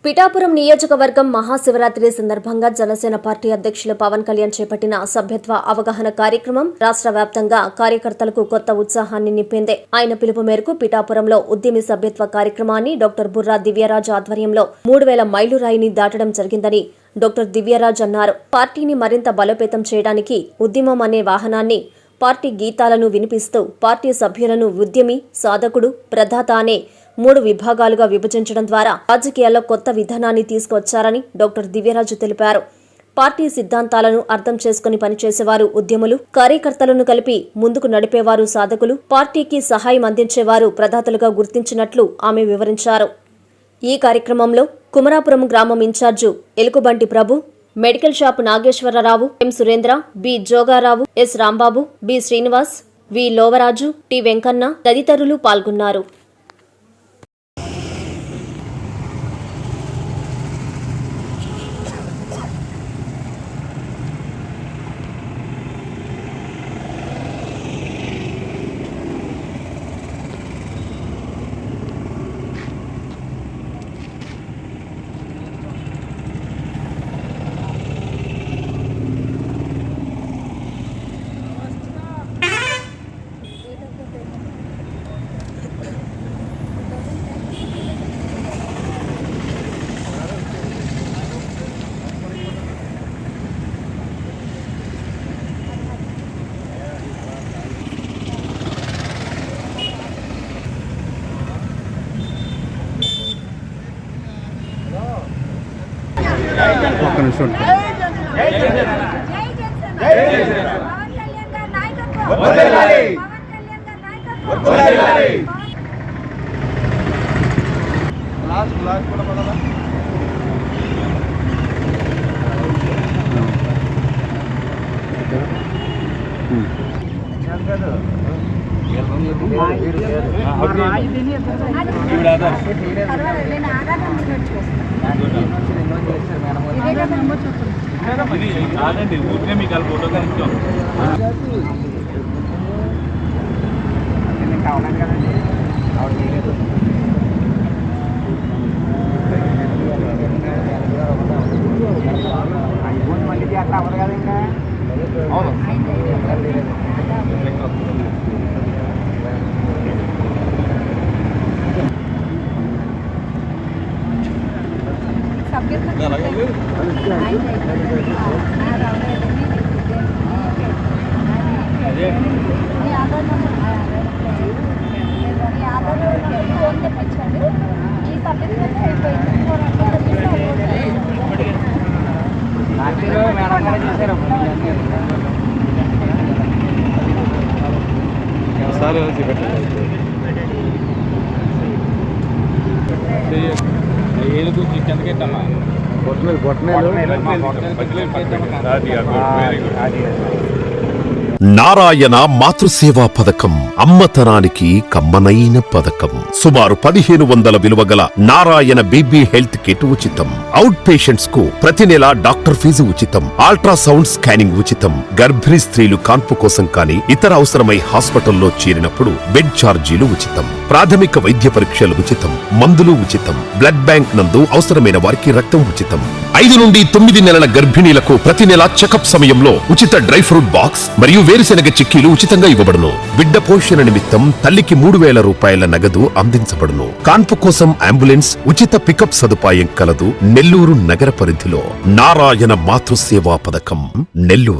పిఠాపురం నియోజకవర్గం మహాశివరాత్రి సందర్భంగా జనసేన పార్టీ అధ్యక్షులు పవన్ కళ్యాణ్ చేపట్టిన సభ్యత్వ అవగాహన కార్యక్రమం రాష్ట్ర వ్యాప్తంగా కార్యకర్తలకు కొత్త ఉత్సాహాన్ని నింపింది. ఆయన పిలుపు మేరకు పిఠాపురంలో ఉద్యమి సభ్యత్వ కార్యక్రమాన్ని డాక్టర్ బుర్రా దివ్యరాజ్ ఆధ్వర్యంలో 3000 మైలురాయిని దాటడం జరిగిందని డాక్టర్ దివ్యరాజ్ అన్నారు. పార్టీని మరింత బలోపేతం చేయడానికి ఉద్యమం అనే వాహనాన్ని పార్టీ గీతాలను వినిపిస్తూ పార్టీ సభ్యులను ఉద్యమి, సాధకుడు, ప్రదాత అనే 3 విభాగాలుగా విభజించడం ద్వారా రాజకీయాల్లో కొత్త విధానాన్ని తీసుకువచ్చారని డాక్టర్ దివ్యరాజు తెలిపారు. పార్టీ సిద్ధాంతాలను అర్థం చేసుకుని పనిచేసేవారు ఉద్యములు, కార్యకర్తలను కలిపి ముందుకు నడిపేవారు సాధకులు, పార్టీకి సహాయం అందించేవారు ప్రదాతలుగా గుర్తించినట్లు ఆమె వివరించారు. ఈ కార్యక్రమంలో కుమరాపురం గ్రామం in charge Elukubanti Prabhu, medical shop Nageswararao, M Surendra, B Jogarao, S Rambabu, B Srinivas, V Lovaraju, T Venkanna తదితరులు పాల్గొన్నారు. నారాయణ మాతృసేవా పథకం అమ్మతనానికి కమ్మనైన పథకం. సుమారు 1500 విలువ గల నారాయణ బీబీ హెల్త్ కిట్ ఉచితం. అవుట్ పేషెంట్స్ కు ప్రతి నెల డాక్టర్ ఫీజు ఉచితం. అల్ట్రాసౌండ్ స్కానింగ్ ఉచితం. గర్భిణీ స్త్రీలు కాన్పు కోసం కానీ ఇతర అవసరమై హాస్పిటల్లో చేరినప్పుడు బెడ్ ఛార్జీలు ఉచితం. ప్రాథమిక వైద్య పరీక్షలు ఉచితం. మందులు ఉచితం. బ్లడ్ బ్యాంక్ నందు అవసరమైన వారికి రక్తం ఉచితం. 5 నుండి 9 నెలల గర్భిణీలకు ప్రతి నెల చెకప్ సమయంలో ఉచిత డ్రై ఫ్రూట్ బాక్స్ మరియు వేరుశెనగ చిక్కీలు ఉచితంగా ఇవ్వబడును. బిడ్డ పోషణ నిమిత్తం తల్లికి 3000 రూపాయల నగదు అందించబడును. కాన్పు కోసం అంబులెన్స్ ఉచిత పికప్ సదుపాయం కలదు. నెల్లూరు నగర పరిధిలో నారాయణ మాతృసేవా పథకం, నెల్లూరు.